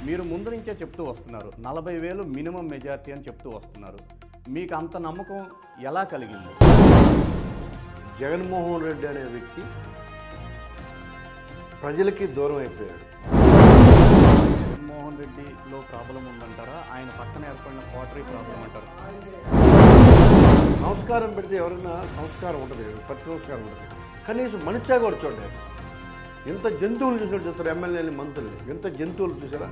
మీరు ముందు నుంచే చెప్తూ వస్తున్నారు 40,000 మినిమం మెజారిటీ అని చెప్తూ వస్తున్నారు. మీకు అంత నమ్మకం ఎలా కలిగింది? జగన్మోహన్ రెడ్డి అనే వ్యక్తి ప్రజలకి దూరం అయిపోయాడు. జగన్మోహన్ రెడ్డిలో ప్రాబ్లం ఉందంటారా? ఆయన పక్కన ఏర్పడిన క్వార్టరీ ప్రాబ్లం అంటారా? సంస్కారం పెడితే ఎవరైనా సంస్కారం ఉంటుంది, ప్రతి సంస్కారం ఉంటుంది. కనీసం మనిషిగా కూడా చూడండి. ఎంత జంతువులు చూస్తారు ఎమ్మెల్యేని, మంత్రులు ఎంత జంతువులు చూసారా?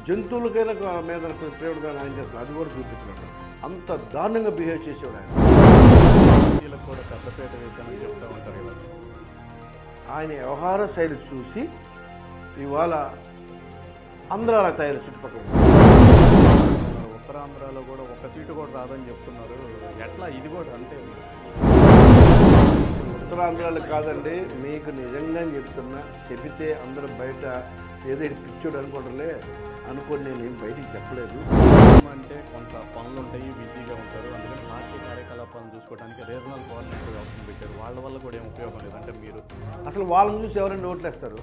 జంతువులకైనా మీద ప్రేమగా ఆయన చేస్తారు, అది కూడా చూపిస్తున్నాడు. అంత దారుణంగా బిహేవ్ చేసేవాడు ఆయన. వీళ్ళకి కూడా పెద్దపేట వేశామని చెప్తూ ఉంటారు కదా. ఆయన వ్యవహార శైలి చూసి ఇవాళ ఆంధ్రాల తయారు చుట్టుపక్కల ఉత్తరాంధ్రలో కూడా ఒక్క సీటు కూడా రాదని చెప్తున్నారు. ఎట్లా ఇది కూడా అంతే? ఉత్తరాంధ్రాలు కాదండి, మీకు నిజంగా చెప్తున్నా. చెబితే అందరూ బయట ఏదో పిచ్చోడు అనుకోవట్లే అనుకోని నేను ఏం బయటికి చెప్పలేదు. అంటే కొంత పనులు ఉంటాయి, బిజీగా ఉంటారు. అందుకని పార్టీ కార్యకలాపాలను చూసుకోవడానికి రీజనల్ కోఆర్డినేటర్ వ్యవస్థను పెట్టారు. వాళ్ళ వల్ల కూడా ఏం ఉపయోగం లేదు. అంటే మీరు అసలు వాళ్ళని చూసి ఎవరైనా ఓట్లేస్తారు?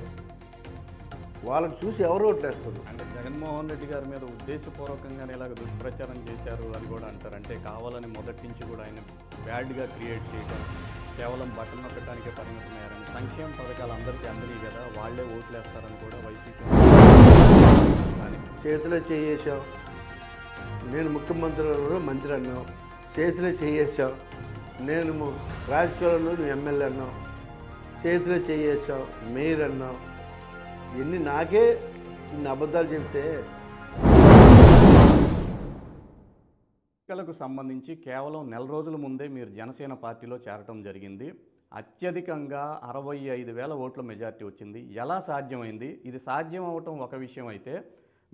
వాళ్ళని చూసి ఎవరు ఓట్లేస్తారు? అంటే జగన్మోహన్ రెడ్డి గారి మీద ఉద్దేశపూర్వకంగానే ఇలాగ దుష్ప్రచారం చేశారు అని కూడా అంటారు. అంటే కావాలని మొదటి నుంచి కూడా ఆయన బ్యాడ్గా క్రియేట్ చేయడం, కేవలం బట్టలు నొక్కడానికే పరిమితమయ్యారని. సంక్షేమ పథకాలు అందరికీ అందినాయి కదా, వాళ్లే ఓట్లేస్తారని కూడా వైసీపీ చేతిలో చేయేసావు. నేను ముఖ్యమంత్రి మంత్రి అన్నావు, చేతిలో చేయేసావు. నేను రాజకీయాల్లో నువ్వు ఎమ్మెల్యే అన్నావు, చేతిలో చేయేసావు. మేయర్ అన్నావు. ఇన్ని నాకే ఇన్ని అబద్ధాలు చెప్తే. ఎన్నికలకు సంబంధించి కేవలం నెల రోజుల ముందే మీరు జనసేన పార్టీలో చేరటం జరిగింది. అత్యధికంగా 65,000 ఓట్ల మెజార్టీ వచ్చింది. ఎలా సాధ్యమైంది? ఇది సాధ్యం అవటం ఒక విషయం అయితే,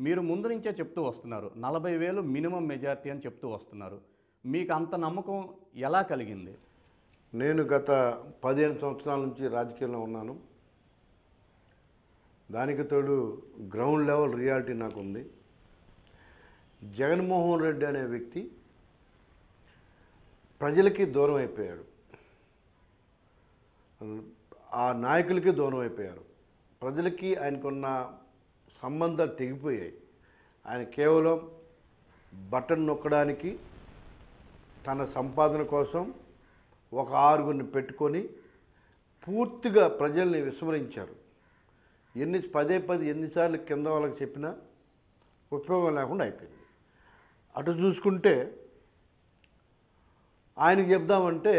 మీరు ముందు నుంచే చెప్తూ వస్తున్నారు 40,000 మినిమం మెజార్టీ అని చెప్తూ వస్తున్నారు. మీకు అంత నమ్మకం ఎలా కలిగింది? నేను గత 15 సంవత్సరాల నుంచి రాజకీయంలో ఉన్నాను. దానికి తోడు గ్రౌండ్ లెవెల్ రియాలిటీ నాకు ఉంది. జగన్మోహన్ రెడ్డి అనే వ్యక్తి ప్రజలకి దూరం అయిపోయాడు, ఆ నాయకులకి దూరం అయిపోయారు. ప్రజలకి ఆయనకున్న సంబంధాలు తెగిపోయాయి. ఆయన కేవలం బటన్ నొక్కడానికి, తన సంపాదన కోసం ఒక 6గురిని పెట్టుకొని పూర్తిగా ప్రజల్ని విస్మరించారు. పదే ఎన్నిసార్లు కింద వాళ్ళకి చెప్పినా ఉపయోగం లేకుండా అయిపోయింది. అటు చూసుకుంటే ఆయనకి చెప్దామంటే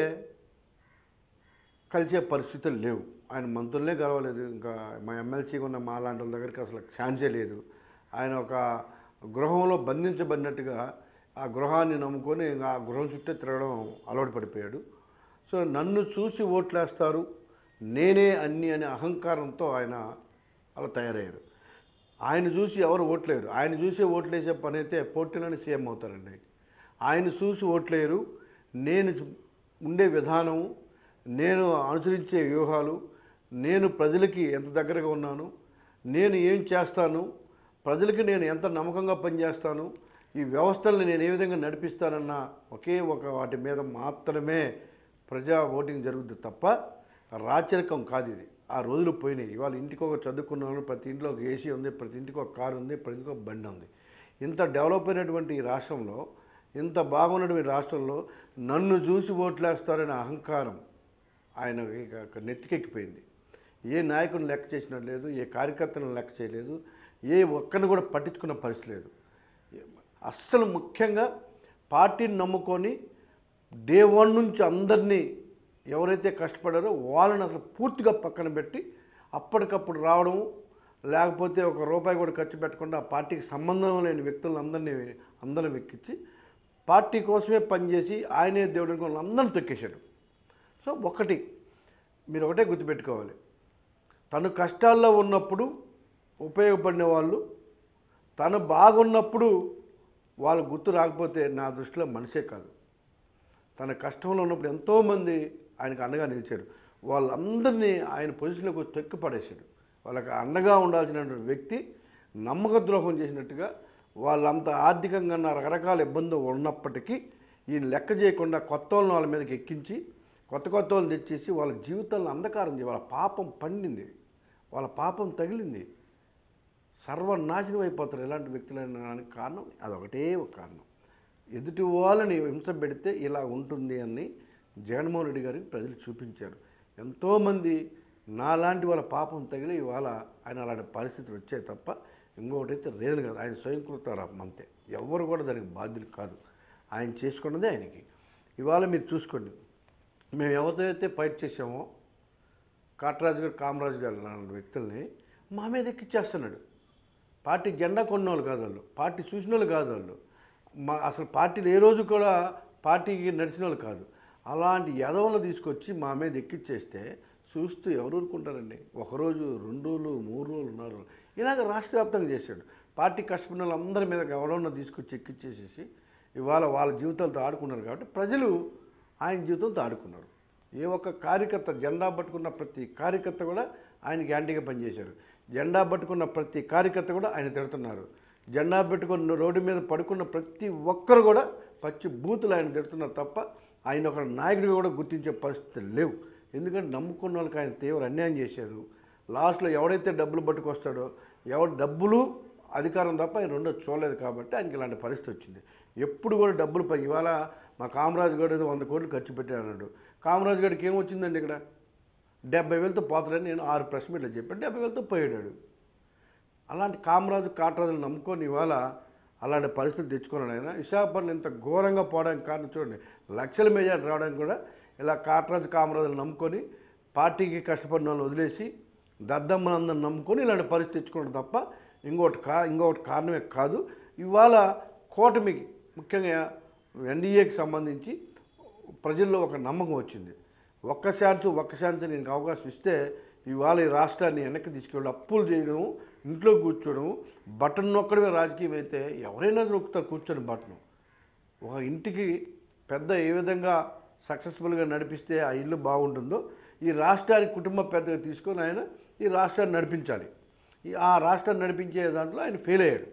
కలిసే పరిస్థితులు లేవు. ఆయన మంత్రులనే గెలవలేదు. ఇంకా మా ఎమ్మెల్సీగా ఉన్న మా లాంటి వాళ్ళ దగ్గరికి అసలు ఛాన్సే లేదు. ఆయన ఒక గృహంలో బంధించబడినట్టుగా ఆ గృహాన్ని నమ్ముకొని ఆ గృహం చుట్టూ తిరగడం అలవాటు పడిపోయాడు. సో నన్ను చూసి ఓట్లేస్తారు, నేనే అన్ని అనే అహంకారంతో ఆయన అలా తయారయ్యారు. ఆయన చూసి ఎవరు ఓట్లేరు. ఆయన చూసి ఓట్లేసే పని అయితే పోటీలోనే సీఎం అవుతారండి. ఆయన చూసి ఓట్లేరు. నేను ఉండే విధానం, నేను అనుసరించే వ్యూహాలు, నేను ప్రజలకి ఎంత దగ్గరగా ఉన్నాను, నేను ఏం చేస్తాను, ప్రజలకి నేను ఎంత నమ్మకంగా పనిచేస్తాను, ఈ వ్యవస్థల్ని నేను ఏ విధంగా నడిపిస్తానన్న ఒకే ఒక వాటి మీద మాత్రమే ప్రజా ఓటింగ్ జరుగుతుంది తప్ప రాచరికం కాదు ఇది. ఆ రోజులు పోయినాయి. ఇవాళ ఇంటికి ఒక చదువుకున్నాను, ప్రతి ఇంట్లో ఒక ఏసీ ఉంది, ప్రతి ఇంటికి ఒక కారు ఉంది, ప్రతి ఇంటికి ఒక బండి ఉంది. ఇంత డెవలప్ అయినటువంటి ఈ రాష్ట్రంలో, ఇంత బాగున్నటువంటి రాష్ట్రంలో నన్ను చూసి ఓట్లేస్తారనే అహంకారం ఆయన నెత్తికెక్కిపోయింది. ఏ నాయకుడిని లెక్క చేసినట్టు లేదు, ఏ కార్యకర్తలను లెక్క చేయలేదు, ఏ ఒక్కరిని కూడా పట్టించుకున్న పరిస్థితి లేదు. అస్సలు ముఖ్యంగా పార్టీని నమ్ముకొని డే 1 నుంచి అందరినీ ఎవరైతే కష్టపడారో వాళ్ళని అసలు పూర్తిగా పక్కన పెట్టి అప్పటికప్పుడు రావడం, లేకపోతే ఒక రూపాయి కూడా ఖర్చు పెట్టకుండా ఆ పార్టీకి సంబంధం లేని వ్యక్తులను అందరిని వెక్కించి పార్టీ కోసమే పనిచేసి ఆయనే దేవుడిని కొన్ని అందరిని తొక్కేశాడు. సో మీరు ఒకటే గుర్తుపెట్టుకోవాలి, తను కష్టాల్లో ఉన్నప్పుడు ఉపయోగపడిన వాళ్ళు, తను బాగున్నప్పుడు వాళ్ళు గుర్తు రాకపోతే నా దృష్టిలో మనిషే కాదు. తన కష్టంలో ఉన్నప్పుడు ఎంతోమంది ఆయనకు అండగా నిలిచాడు. వాళ్ళందరినీ ఆయన పొజిషన్లోకి తొక్కి పడేశాడు. వాళ్ళకి అండగా ఉండాల్సినటువంటి వ్యక్తి నమ్మక ద్రోహం చేసినట్టుగా వాళ్ళంత ఆర్థికంగా రకరకాల ఇబ్బందులు ఉన్నప్పటికీ ఈయన లెక్క చేయకుండా కొత్త వాళ్ళ మీదకి ఎక్కించి కొత్త వాళ్ళని తెచ్చేసి వాళ్ళ జీవితాలను అంధకారం చేసి వాళ్ళ పాపం పండింది, వాళ్ళ పాపం తగిలింది. సర్వనాశనం అయిపోతారు ఇలాంటి వ్యక్తులైన కారణం అదొకటే ఒక కారణం. ఎదుటి వాళ్ళని హింస పెడితే ఇలా ఉంటుంది అని జగన్మోహన్ రెడ్డి గారికి ప్రజలు చూపించారు. ఎంతోమంది నాలాంటి వాళ్ళ పాపం తగిలి ఇవాళ ఆయన అలాంటి పరిస్థితులు వచ్చాయి తప్ప ఇంకొకటైతే రేలు కాదు. ఆయన స్వయంకృతారాపం అంతే. ఎవరు కూడా దానికి బాధ్యులు కాదు. ఆయన చేసుకున్నదే ఆయనకి. ఇవాళ మీరు చూసుకోండి, మేము ఎవరితో ఫైట్ చేసామో కాటరాజు గారు, కామరాజు గారు లాంటి వ్యక్తుల్ని మా మీద ఎక్కిచ్చేస్తున్నాడు. పార్టీ జెండా కొన్నోళ్ళు కాదు వాళ్ళు, పార్టీ చూసిన వాళ్ళు కాదు వాళ్ళు, అసలు పార్టీలు ఏ రోజు కూడా పార్టీకి నడిచిన వాళ్ళు కాదు. అలాంటి ఎదవలు తీసుకొచ్చి మా మీద ఎక్కిచ్చేస్తే చూస్తూ ఎవరు ఊరుకుంటారండి? ఒకరోజు, 2 రోజులు, 3 రోజులు, 4 రోజులు ఇలాగ రాష్ట్ర వ్యాప్తంగా చేశాడు. పార్టీ కష్టపడిన వాళ్ళందరి మీద ఎవరన్నా తీసుకొచ్చి ఎక్కిచ్చేసేసి ఇవాళ వాళ్ళ జీవితాలతో ఆడుకున్నారు. కాబట్టి ప్రజలు ఆయన జీవితంతో ఆడుకున్నారు. ఏ ఒక్క కార్యకర్త, జెండా పట్టుకున్న ప్రతి కార్యకర్త కూడా ఆయనకి యాంటీగా పనిచేశారు. జెండా పట్టుకున్న ప్రతి కార్యకర్త కూడా ఆయన తిడుతున్నారు. జెండా పెట్టుకున్న రోడ్డు మీద పడుకున్న ప్రతి ఒక్కరు కూడా పచ్చి బూతులు ఆయన తిడుతున్నారు తప్ప ఆయన ఒక నాయకుడిగా కూడా గుర్తించే పరిస్థితులు లేవు. ఎందుకంటే నమ్ముకున్న వాళ్ళకి ఆయన తీవ్ర అన్యాయం చేశారు. లాస్ట్లో ఎవడైతే డబ్బులు పట్టుకొస్తాడో, ఎవడు డబ్బులు అధికారం తప్ప ఆయన రెండో చూడలేదు కాబట్టి ఆయనకి ఇలాంటి పరిస్థితి వచ్చింది. ఎప్పుడు కూడా డబ్బులు ఇవాళ మా కామరాజు గారు ఏదో 100 కోట్లు ఖర్చు పెట్టాడు. కామరాజు గారికి ఏమొచ్చిందండి? ఇక్కడ 70,000తో పోతాడని నేను 6 ప్రెస్ మీట్లు చెప్పాను. 70,000తో పోయాడు. అలాంటి కామరాజు, కాటరాజులు నమ్ముకొని ఇవాళ అలాంటి పరిస్థితి తెచ్చుకున్నాడు ఆయన. విశాఖపట్నం ఇంత ఘోరంగా పోవడానికి కారణం చూడండి, లక్షల మెజార్టీ రావడానికి కూడా ఇలా కాటరాజు, కామరాజులు నమ్ముకొని పార్టీకి కష్టపడిన వాళ్ళు వదిలేసి దద్దమ్మలందరూ నమ్ముకొని ఇలాంటి పరిస్థితి తెచ్చుకోవడం తప్ప ఇంకొకటి కారణమే కాదు. ఇవాళ కూటమికి ముఖ్యంగా ఎన్డీఏకి సంబంధించి ప్రజల్లో ఒక నమ్మకం వచ్చింది. ఒక్కసారి నేను అవకాశం ఇస్తే ఇవాళ ఈ రాష్ట్రాన్ని వెనక్కి తీసుకెళ్ళి అప్పులు చేయడం, ఇంట్లో కూర్చోవడం, బటన్ నొక్కడమే రాజకీయం అయితే ఎవరైనా నొక్కుతారు కూర్చొని బటన్. ఒక ఇంటికి పెద్ద ఏ విధంగా సక్సెస్ఫుల్గా నడిపిస్తే ఆ ఇల్లు బాగుంటుందో ఈ రాష్ట్రానికి కుటుంబ పెద్దగా తీసుకొని ఆయన ఈ రాష్ట్రాన్ని నడిపించాలి. ఆ రాష్ట్రాన్ని నడిపించే దాంట్లో ఆయన ఫెయిల్ అయ్యాడు.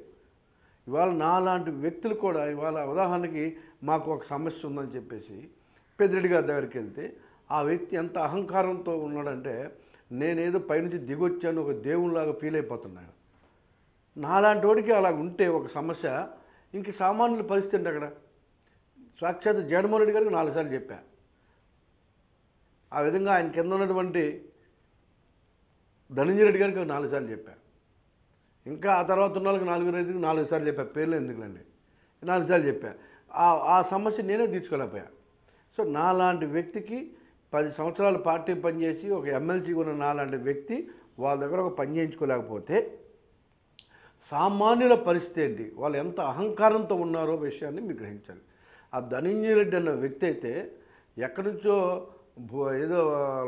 ఇవాళ నాలాంటి వ్యక్తులు కూడా ఇవాళ ఉదాహరణకి మాకు ఒక సమస్య ఉందని చెప్పేసి పెద్దిరెడ్డి గారి దగ్గరికి వెళ్తే ఆ వ్యక్తి ఎంత అహంకారంతో ఉన్నాడంటే నేనేదో పైనుంచి దిగొచ్చాను ఒక దేవునిలాగా ఫీల్ అయిపోతున్నాను. నాలాంటి వాడికి అలా ఉంటే ఒక సమస్య ఇంక సామాన్యుల పరిస్థితి అంటే అక్కడ సాక్షాత్ జగన్మోహన్ రెడ్డి గారికి 4 సార్లు చెప్పా. ఆ విధంగా ఆయన కింద ఉన్నటువంటి ధనంజయ రెడ్డి గారికి 4 సార్లు చెప్పా. ఇంకా ఆ తర్వాత ఉన్న వాళ్ళకి 4 సార్లు చెప్పా. పేర్లు ఎందుకులండి, 4 సార్లు చెప్పా. ఆ సమస్య నేనే తీర్చుకోలేకపోయా. సో నాలాంటి వ్యక్తికి 10 సంవత్సరాలు పార్టీ పనిచేసి ఒక ఎమ్మెల్సీ ఉన్న నాలాంటి వ్యక్తి వాళ్ళ దగ్గర ఒక పని చేయించుకోలేకపోతే సామాన్యుల పరిస్థితి ఏంటి, వాళ్ళు ఎంత అహంకారంతో ఉన్నారో విషయాన్ని మీరు గ్రహించాలి. ఆ ధనంజయ రెడ్డి అన్న వ్యక్తి అయితే ఎక్కడి నుంచో ఏదో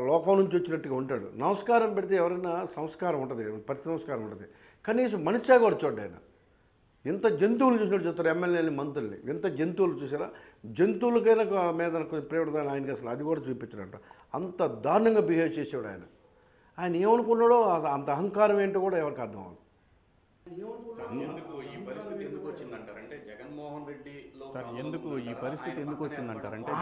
లోకం నుంచి వచ్చినట్టుగా ఉంటాడు. నమస్కారం పెడితే ఎవరైనా సంస్కారం ఉంటుంది, ప్రతి సంస్కారం ఉంటుంది. కనీసం మనిషిగా కూడా చూడండి. ఆయన ఎంత జంతువులు చూసినట్టు చూస్తారు ఎమ్మెల్యేని, మంత్రుల్ని. ఎంత జంతువులు చూసారా? జంతువులకైనా మీద కొంచెం ప్రేమదాన్ని ఆయనకి అసలు అది కూడా చూపించాడంట. అంత దారుణంగా బిహేవ్ చేసేవాడు ఆయన. ఆయన ఏమనుకున్నాడో అంత అహంకారం ఏంటో కూడా ఎవరికి అర్థం అవ్వదు. ఎందుకు ఈ పరిస్థితి ఎందుకు వచ్చిందంటారంటే జగన్మోహన్ రెడ్డిలో ఎందుకు ఈ పరిస్థితి ఎందుకు వచ్చిందంటారంటే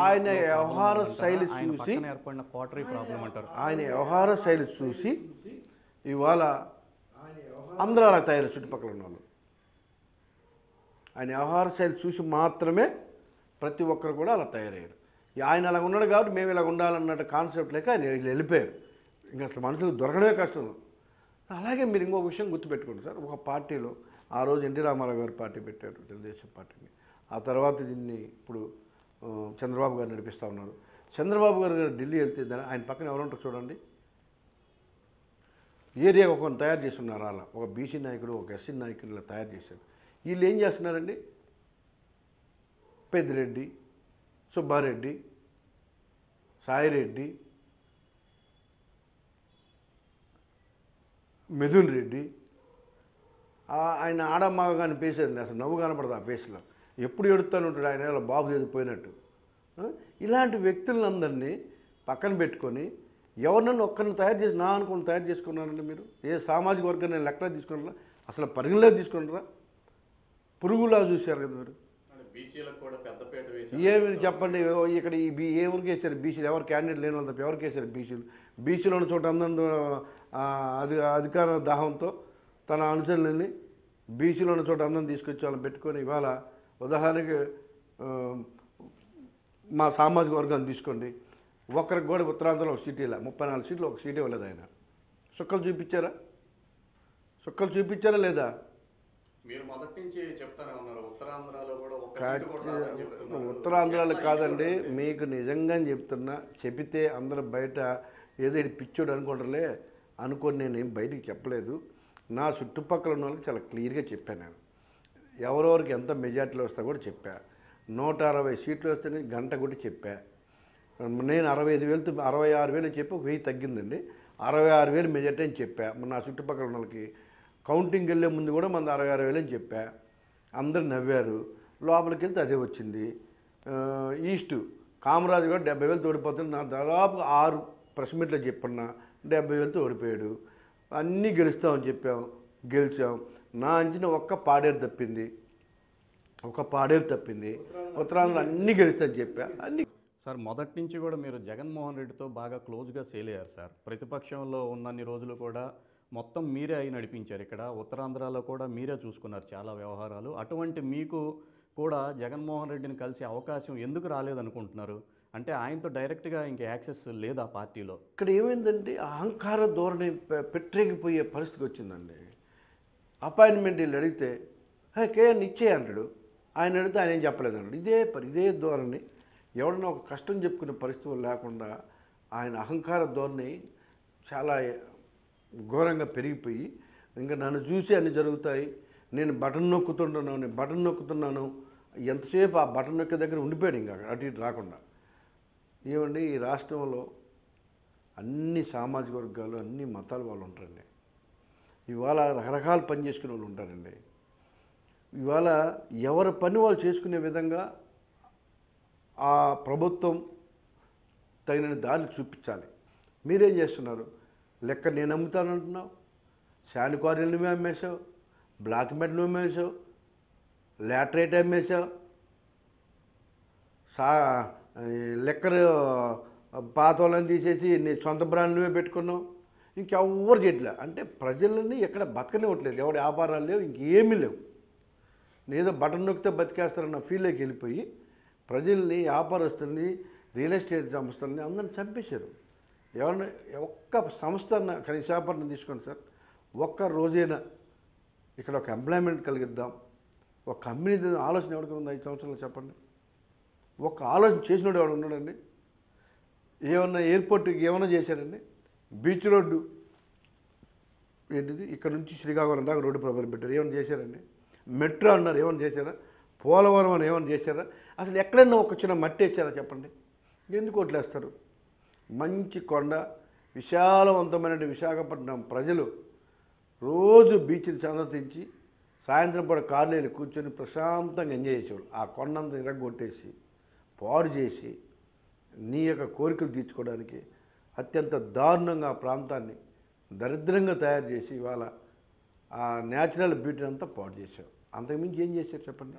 ఆయన వ్యవహార శైలి చూసి ఏర్పడిన క్వార్టరీ ప్రాబ్లం అంటారు. ఆయన వ్యవహార శైలి చూసి ఇవాళ అందరూ అలా తయారు, చుట్టుపక్కల ఉన్న వాళ్ళు ఆయన వ్యవహార శైలి చూసి మాత్రమే ప్రతి ఒక్కరు కూడా అలా తయారయ్యారు. ఆయన అలా ఉన్నాడు కాబట్టి మేము ఇలా ఉండాలన్నట్టు కాన్సెప్ట్ లేక ఆయన వెళ్ళిపోయారు. ఇంకా అసలు మనుషులకు దొరకడమే కష్టం. అలాగే మీరు ఇంకో విషయం గుర్తుపెట్టుకోండి సార్, ఒక పార్టీలో ఆ రోజు ఎన్టీ రామారావు గారు పార్టీ పెట్టారు, తెలుగుదేశం పార్టీని. ఆ తర్వాత దీన్ని ఇప్పుడు చంద్రబాబు గారు నడిపిస్తూ ఉన్నారు. చంద్రబాబు గారు ఢిల్లీ వెళ్తే ఆయన పక్కన ఎవరుంటారు చూడండి, ఏరియా ఒక తయారు చేస్తున్నారు. అలా ఒక బీసీ నాయకుడు, ఒక ఎస్సీ నాయకుడు ఇలా తయారు చేశారు. వీళ్ళు ఏం చేస్తున్నారండి? పెద్దిరెడ్డి, సుబ్బారెడ్డి, సాయిరెడ్డి, మిథున్ రెడ్డి, ఆయన ఆడమ్మగాని పేసేది అసలు నవ్వు కనపడదు ఆ పేసులో. ఎప్పుడు ఎడుతూనే ఉంటాడు ఆయన, ఇలా బాబు చదిపోయినట్టు. ఇలాంటి వ్యక్తులందరినీ పక్కన పెట్టుకొని ఎవరినన్నా ఒక్కరిని తయారు చేసి నా అనుకుని తయారు చేసుకున్నారండి మీరు? ఏ సామాజిక వర్గాన్ని నేను లెక్కలో తీసుకున్నారా? అసలు పరిగణలో తీసుకున్నారా? పురుగులా చూశారు కదా మీరు. ఏమి చెప్పండి, ఇక్కడ ఎవరికి వేశారు బీసీలు? ఎవరు క్యాండిడేట్ లేని వాళ్ళు తప్ప ఎవరికి వేశారు బీసీలు? బీసీలో ఉన్న చోట అందరూ అధికార దాహంతో తన అనుచరులని బీసీలో ఉన్న చోట అందరం తీసుకొచ్చి వాళ్ళని పెట్టుకొని ఇవాళ ఉదాహరణకి మా సామాజిక వర్గాన్ని తీసుకోండి, ఒక్కరికి కూడా ఉత్తరాంధ్రలో ఒక సీట్ ఇలా 34 సీట్లు ఒక సీట్ ఇవ్వలేదు ఆయన. సుక్కలు చూపించారా? సుక్కలు చూపించారా లేదా? మీరు మొదటి నుంచి చెప్తానే ఉన్నారు ఉత్తరాంధ్రలో కూడా ఉత్తరాంధ్రలో కాదండి, మీకు నిజంగా చెప్తున్నా. చెబితే అందరూ బయట ఏదో ఇది పిచ్చోడు అనుకుంటారులే అనుకొని నేను బయటికి చెప్పలేదు. నా చుట్టుపక్కల ఉన్న వాళ్ళకి చాలా క్లియర్గా చెప్పాను. నేను ఎవరెవరికి ఎంత మెజార్టీలో వస్తా కూడా చెప్పా. 160 సీట్లు వస్తాయని గంట కూడా చెప్పా. నేను 66,000 చెప్పి 1000 తగ్గిందండి. 66,000 మెజార్టీ అని చెప్పా. నా చుట్టుపక్కల ఉన్న వాళ్ళకి కౌంటింగ్ వెళ్ళే ముందు కూడా మన 66,000 అని చెప్పా. అందరు నవ్వారు. లోపలికి వెళ్తే అదే వచ్చింది. ఈస్ట్ కామరాజు కూడా 70,000 ఓడిపోతుంది. నా దాదాపు 6 ప్రెస్ మీట్లో చెప్పన్నా 70,000 ఓడిపోయాడు. అన్నీ గెలుస్తామని చెప్పాం, గెలిచాం. నా అంచనా ఒక్క పాడేరు తప్పింది. ఉత్తరాంధ్ర అన్నీ గెలుస్తామని చెప్పా. అన్నీ సార్ మొదటి నుంచి కూడా మీరు జగన్మోహన్ రెడ్డితో బాగా క్లోజ్గా సేల్ అయ్యారు సార్. ప్రతిపక్షంలో ఉన్నన్ని రోజులు కూడా మొత్తం మీరే అయి నడిపించారు. ఇక్కడ ఉత్తరాంధ్రలో కూడా మీరే చూసుకున్నారు చాలా వ్యవహారాలు. అటువంటి మీకు కూడా జగన్మోహన్ రెడ్డిని కలిసే అవకాశం ఎందుకు రాలేదనుకుంటున్నారు? అంటే ఆయనతో డైరెక్ట్గా ఇంక యాక్సెస్ లేదా పార్టీలో? ఇక్కడ ఏమైందంటే అహంకార ధోరణి పెట్టరేగిపోయే పరిస్థితి వచ్చిందండి. అపాయింట్మెంట్ వీళ్ళు అడిగితే కేఎన్ ఇచ్చే అంటాడు, ఆయన అడిగితే ఆయన ఏం చెప్పలేదు అన్నాడు. ఇదే ధోరణి. ఎవడన్నా ఒక కష్టం చెప్పుకునే పరిస్థితులు లేకుండా ఆయన అహంకార ధోరణి చాలా ఘోరంగా పెరిగిపోయి ఇంకా నన్ను చూసి అన్నీ జరుగుతాయి, నేను బటన్ నొక్కుతున్నాను, ఎంతసేపు ఆ బటన్ నొక్కే దగ్గర ఉండిపోయాడు. ఇంకా అటు ఇటు రాకుండా. ఏమండి, ఈ రాష్ట్రంలో అన్ని సామాజిక వర్గాలు అన్ని మతాల వాళ్ళు ఉంటారండి. ఇవాళ రకరకాల పని చేసుకునే వాళ్ళు ఉంటారండి. ఇవాళ ఎవరి పని వాళ్ళు చేసుకునే విధంగా ఆ ప్రభుత్వం తగిన దారి చూపించాలి. మీరేం చేస్తున్నారు? లెక్క నేను అమ్ముతానంటున్నావు, శాండ్ క్వారీలు నువ్వే అమ్మేశావు, బ్లాక్ మెట్ నువ్వు అమ్మేశావు, లాటరేట్ అమ్మేశావు, లెక్కర్ పాత వాళ్ళని తీసేసి నీ సొంత బ్రాండ్ నువ్వే పెట్టుకున్నావు. ఇంకెవ్వరు చేయట్లే. అంటే ప్రజలని ఎక్కడ బతకనివ్వట్లేదు. ఎవరి వ్యాపారాలు లేవు, ఇంకేమీ లేవు. నేదో బటన్ నొక్కితే బతికేస్తారన్న ఫీల్లోకి వెళ్ళిపోయి ప్రజల్ని, వ్యాపారస్తుల్ని, రియల్ ఎస్టేట్ సంస్థల్ని అందరిని చంపేశారు. ఎవరన్నా ఒక్క సంస్థ కనీసాపరణ తీసుకోండి సార్. ఒక్క రోజైనా ఇక్కడ ఒక ఎంప్లాయ్మెంట్ కలిగిద్దాం, ఒక కంపెనీ ఆలోచన ఎవరికి ఉంది 5 సంవత్సరాలు చెప్పండి? ఒక్క ఆలోచన చేసినోడు ఎవడు ఉన్నాడండి? ఏమన్నా ఎయిర్పోర్ట్కి ఏమన్నా చేశారండి? బీచ్ రోడ్డు ఏంటిది, ఇక్కడ నుంచి శ్రీకాకుళం దాకా రోడ్డు ప్రబలం పెట్టారు, ఏమైనా చేశారండి? మెట్రో అన్నారు, ఏమైనా చేశారా? పోలవరం అని ఏమైనా చేశారా? అసలు ఎక్కడైనా ఒక చిన్న మట్టి వేసారా చెప్పండి? ఎందుకు వదిలేస్తారు? మంచి కొండ, విశాలవంతమైన విశాఖపట్నం ప్రజలు రోజు బీచ్ని సందర్శించి సాయంత్రం పూట కార్లు వెళ్ళి కూర్చొని ప్రశాంతంగా ఎంజాయ్ చేసేవాళ్ళు. ఆ కొండంతా ఇరగొట్టేసి పాడు చేసి నీ యొక్క కోరికలు తీర్చుకోవడానికి అత్యంత దారుణంగా ఆ ప్రాంతాన్ని దరిద్రంగా తయారు చేసి ఇవాళ ఆ న్యాచురల్ బ్యూటీని అంతా పాడు చేశారు. అంతకుమించి ఏం చేశారు చెప్పండి?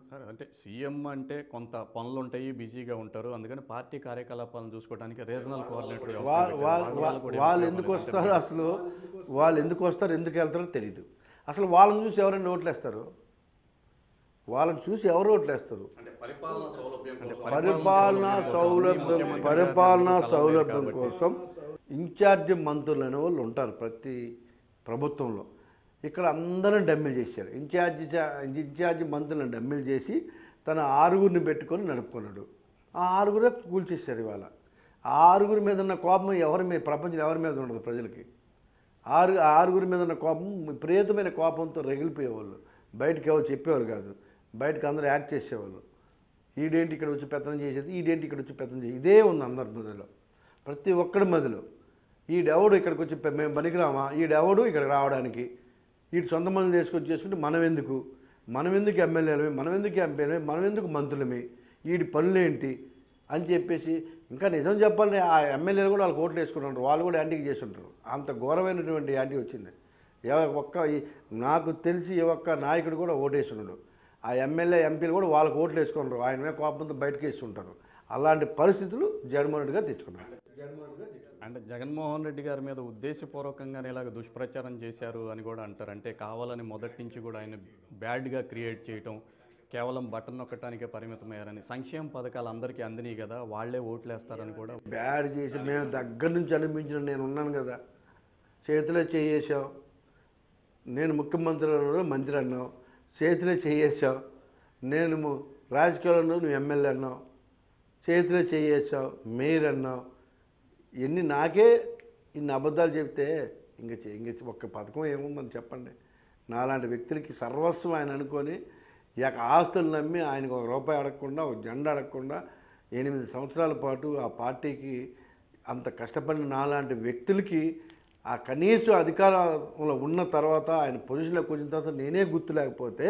సార్ అంటే సీఎం అంటే కొంత పనులు ఉంటాయి, బిజీగా ఉంటారు, అందుకని పార్టీ కార్యకలాపాలను చూసుకోవడానికి రీజనల్ కోఆర్డినేటర్ వాళ్ళు ఎందుకు వస్తారు? అసలు వాళ్ళు ఎందుకు వస్తారు, ఎందుకు వెళ్తారో తెలియదు. అసలు వాళ్ళని చూసి ఎవరైనా ఓట్లేస్తారు? వాళ్ళని చూసి ఎవరు ఓట్లేస్తారు? పరిపాలనా సౌలభ్యం కోసం ఇన్ఛార్జి మంత్రులు అనే వాళ్ళు ఉంటారు ప్రతి ప్రభుత్వంలో. ఇక్కడ అందరం డమ్మిల్ చేశారు. ఇన్ఛార్జి మంత్రులను డమ్మిల్ చేసి తన 6గురిని పెట్టుకొని నడుపుకున్నాడు. ఆ 6గురే కూల్చేశారు. ఇవాళ ఆ 6గురి మీద ఉన్న కోపం ఎవరి మీద, ప్రపంచంలో ఎవరి మీద ఉండదు ప్రజలకి. 6గురి మీద ఉన్న కోపం విపరీతమైన కోపంతో రగిలిపోయేవాళ్ళు. బయటకు ఎవరు చెప్పేవాళ్ళు కాదు, బయటకు అందరూ యాక్ట్ చేసేవాళ్ళు. ఈడేంటి ఇక్కడ వచ్చి పెత్తనం చేసేది, ఈడేంటి ఇక్కడ వచ్చి పెత్తనం చేసేది, ఇదే ఉంది అందరి మధ్యలో, ప్రతి ఒక్కడి మధ్యలో. ఈడెవడు ఇక్కడికి వచ్చి మేము పనికిరామా, ఈడెవడు ఇక్కడికి రావడానికి, వీటి సొంత మందులు తీసుకొచ్చి చేసుకుంటే మనం ఎందుకు ఎమ్మెల్యేలమే, మనం ఎందుకు ఎంపీలమే, మనం ఎందుకు మంత్రులమే, వీడి పనులేంటి అని చెప్పేసి. ఇంకా నిజం చెప్పాలంటే ఆ ఎమ్మెల్యేలు కూడా వాళ్ళకి ఓట్లు వేసుకుంటారు, వాళ్ళు కూడా యాంటీకి చేస్తుంటారు. అంత ఘోరమైనటువంటి యాంటీ వచ్చింది. నాకు తెలిసి ఏ ఒక్క నాయకుడు కూడా ఓటేస్తున్నాడు. ఆ ఎమ్మెల్యే ఎంపీలు కూడా వాళ్ళకి ఓట్లు వేసుకుంటారు, ఆయన మీద కోపంతో బయటకు వేస్తుంటారు. అలాంటి పరిస్థితులు జగన్మోహన్ రెడ్డి గారు తెచ్చుకున్నారు. అంటే జగన్మోహన్ రెడ్డి గారి మీద ఉద్దేశపూర్వకంగానే ఇలాగ దుష్ప్రచారం చేశారు అని కూడా అంటారు. అంటే కావాలని మొదటి నుంచి కూడా ఆయన బ్యాడ్గా క్రియేట్ చేయటం, కేవలం బటన్ నొక్కటానికే పరిమితమయ్యారని, సంక్షేమ పథకాలు అందరికీ అందినాయి కదా, వాళ్ళే ఓట్లేస్తారని కూడా. బ్యాడ్ చేసి మేము దగ్గర నుంచి అనిపించిన నేను ఉన్నాను కదా, చేతిలో చేయేసావు, నేను ముఖ్యమంత్రి మంత్రి అన్నావు, చేతిలో చేయేసావు, నేను రాజకీయాల్లో నువ్వు ఎమ్మెల్యే అన్నావు, చేతిలో చేయేసావు, మేయర్ అన్నావు, ఎన్ని నాకే ఇన్ని అబద్ధాలు చెప్తే ఇంక ఒక్క పథకం ఏముందని చెప్పండి. నాలాంటి వ్యక్తులకి సర్వస్వం ఆయన అనుకొని ఆస్తులు నమ్మి ఆయనకు ఒక రూపాయి అడగకుండా, ఒక జెండా అడగకుండా 8 సంవత్సరాల పాటు ఆ పార్టీకి అంత కష్టపడిన నాలాంటి వ్యక్తులకి ఆ కనీస అధికారంలో ఉన్న తర్వాత ఆయన పొజిషన్లోకి వచ్చిన తర్వాత నేనే గుర్తు లేకపోతే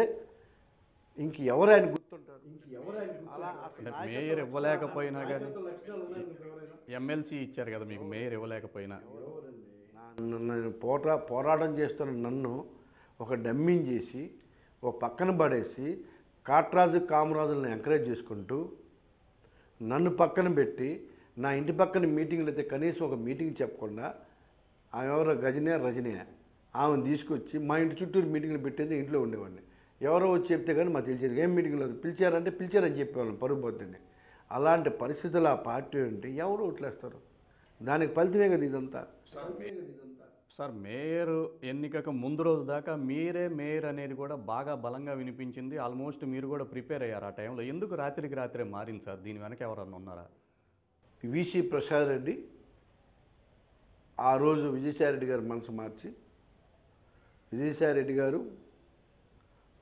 ఇంక ఎవరు ఆయన గుర్తుంటారు? మేయర్ ఇవ్వలేకపోయినా కానీ ఎమ్మెల్సీ ఇచ్చారు కదా మీకు, మేయర్ ఇవ్వలేకపోయినా. నేను పోరాటం చేస్తున్న నన్ను ఒక డమ్మింగ్ చేసి ఒక పక్కన పడేసి కాట్రాజు కామరాజులను ఎంకరేజ్ చేసుకుంటూ నన్ను పక్కన పెట్టి నా ఇంటి పక్కన మీటింగ్లు అయితే కనీసం ఒక మీటింగ్ చెప్పకుండా ఆమె ఎవరో రజనీ ఆమెను తీసుకొచ్చి మా ఇంటి చుట్టూరు మీటింగ్లు పెట్టేది ఇంట్లో ఉండేవాడిని. ఎవరో వచ్చి చెప్తే కానీ మాకు తెలిసేది ఏం మీటింగ్లో పిలిచారంటే పిలిచారని చెప్పేవాళ్ళం పరుగు పోతుంది. అలాంటి పరిస్థితులు ఆ పార్టీ ఉంటే ఎవరు ఓట్లేస్తారు? దానికి ఫలితమే కదా ఇదంతా. సార్, మేయర్ ఎన్నికకు ముందు రోజు దాకా మీరే మేయర్ అనేది కూడా బాగా బలంగా వినిపించింది. ఆల్మోస్ట్ మీరు కూడా ప్రిపేర్ అయ్యారు ఆ టైంలో. ఎందుకు రాత్రికి రాత్రే మారింది సార్? దీని వెనక ఎవరన్నా ఉన్నారా? విసి ప్రసాద్ రెడ్డి ఆ రోజు విజయసాయి రెడ్డి గారు మనసు మార్చి, విజయసాయి రెడ్డి గారు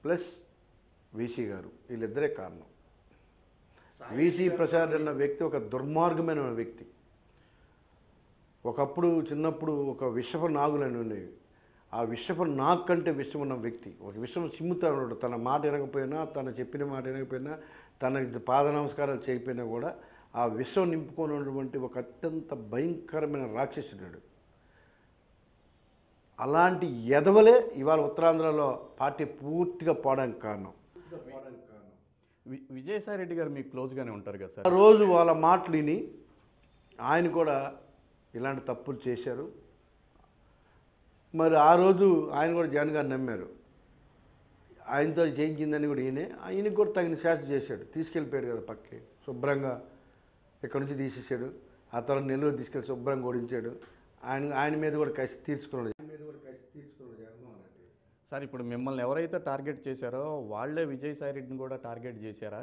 ప్లస్ విసి గారు వీళ్ళిద్దరే కారణం. విసి ప్రసాద్ అన్న వ్యక్తి ఒక దుర్మార్గమైన వ్యక్తి. ఒకప్పుడు చిన్నప్పుడు ఒక విషపు నాగులని ఉండేవి. ఆ విషపు నాగు కంటే విషం ఉన్న వ్యక్తి, ఒక విషం సిమ్ముతాడు. తన మాట వినకపోయినా, తను చెప్పిన మాట వినకపోయినా, తన పాద నమస్కారాలు చేయకపోయినా కూడా ఆ విషం నింపుకొని ఉన్నటువంటి ఒక అత్యంత భయంకరమైన రాక్షసుడు. అలాంటి ఎదవలే ఇవాళ ఉత్తరాంధ్రలో పార్టీ పూర్తిగా పోవడానికి కారణం. విజయసాయి రెడ్డి గారు మీకు క్లోజ్గానే ఉంటారు కదా సార్? ఆ రోజు వాళ్ళ మాటలు విని ఆయన కూడా ఇలాంటి తప్పులు చేశారు. మరి ఆ రోజు ఆయన కూడా జగన్ గారిని నమ్మారు. ఆయనతో చేయించిందని కూడా ఆయనకి కూడా తగిన శాస్త్ర చేశాడు. తీసుకెళ్ళిపోయాడు కదా పక్కకి, శుభ్రంగా ఇక్కడ నుంచి తీసేసాడు. ఆ తర్వాత నెల్లూరు తీసుకెళ్ళి శుభ్రంగా ఓడించాడు. ఆయన మీద కూడా కసి తీర్చుకున్నాడు. సార్, ఇప్పుడు మిమ్మల్ని ఎవరైతే టార్గెట్ చేశారో వాళ్ళే విజయసాయి రెడ్డిని కూడా టార్గెట్ చేశారా?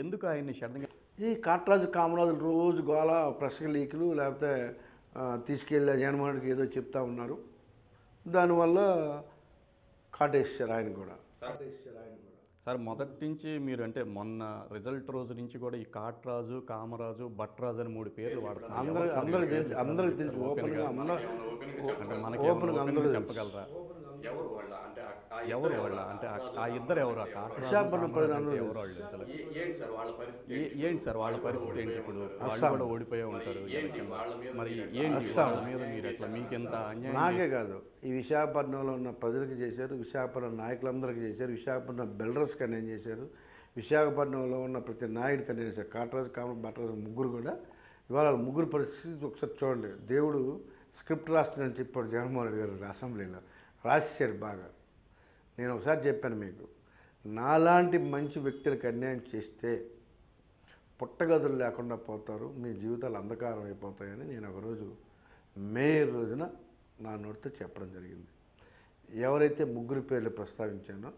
ఎందుకు ఆయన్ని సడన్గా? ఈ కాట్రాజు కామరాజులు రోజు గోళ, ప్రెస్ లీకులు, లేకపోతే తీసుకెళ్ళి జగన్మోహన్ రెడ్డికి ఏదో చెప్తా ఉన్నారు. దానివల్ల కాటేసారు ఆయన కూడా. సార్, మొదటి నుంచి మీరు అంటే మొన్న రిజల్ట్ రోజు నుంచి కూడా ఈ కాట్రాజు, కామరాజు, భట్రాజు అని 3 పేర్లు వాడుతున్నారు. అందరికి తెలుసు. ఓపెన్గా అంటే మనకి చెప్పగలరా ఎవరు వాళ్ళ? అంటే ఆ ఇద్దరు ఎవరు? ఆ కాట్రాజు, ఎవరు వాళ్ళు? ఏంటి సార్ వాళ్ళ పరిస్థితి ఏంటి? ఇప్పుడు వాళ్ళు కూడా ఓడిపోయే ఉంటారు. మరి ఏంటి వాళ్ళ మీద మీరు ఎట్లా, మీకు ఎంత అన్యాయం? నాకే కాదు, ఈ విశాఖపట్నంలో ఉన్న ప్రజలకు చేశారు, విశాఖపట్నం నాయకులందరికీ చేశారు, విశాఖపట్నం బిల్డర్స్కి అన్యాయం చేశారు, విశాఖపట్నంలో ఉన్న ప్రతి నాయకుడికి అన్యాయం చేశారు. కాట్రాజు, భట్రాజు ముగ్గురు కూడా. ఇవాళ ముగ్గురు పరిస్థితి ఒకసారి చూడండి. దేవుడు స్క్రిప్ట్ రాస్తానని చెప్పాడు జగన్మోహన్ రెడ్డి గారు అసెంబ్లీలో, రాసేసారు బాగా. నేను ఒకసారి చెప్పాను మీకు, నాలాంటి మంచి వ్యక్తులకు అన్యాయం చేస్తే పుట్టగదులు లేకుండా పోతారు, మీ జీవితాలు అంధకారం అయిపోతాయని నేను ఒకరోజు మేయర్ రోజున నా నోటితో చెప్పడం జరిగింది. ఎవరైతే ముగ్గురు పేర్లు ప్రస్తావించానో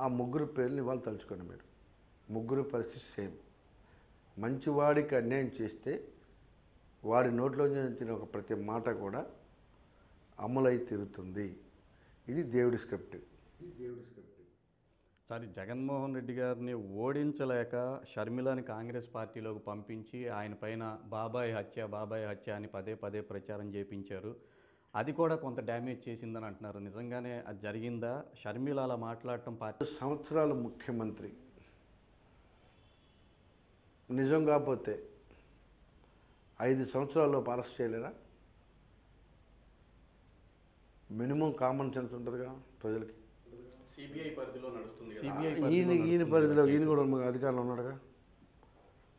ఆ ముగ్గురు పేర్లు ఇవాళ తలుచుకోండి. మీరు ముగ్గురు పరిస్థితి సేమ్. మంచివాడికి అన్యాయం చేస్తే వాడి నోట్లో వచ్చిన ఒక ప్రతి మాట కూడా అమలై తీరుతుంది. ఇది దేవుడి స్క్రిప్ట్. సార్, జగన్మోహన్ రెడ్డి గారిని ఓడించలేక షర్మిలని కాంగ్రెస్ పార్టీలోకి పంపించి ఆయన పైన బాబాయ్ హత్య అని పదే పదే ప్రచారం చేయించారు. అది కూడా కొంత డ్యామేజ్ చేసిందని అంటున్నారు. నిజంగానే అది జరిగిందా? షర్మిల అలా మాట్లాడటం 10 సంవత్సరాల ముఖ్యమంత్రి నిజం కాకపోతే 5 సంవత్సరాల్లో అరెస్ట్ చేయలేరా? మినిమం కామన్ సెన్స్ ఉంటుందిగా ప్రజలకి. సిబిఐ పరిధిలో నడుస్తుంది. ఈయన పరిధిలో ఈయన కూడా అధికారంలో ఉన్నాడుగా.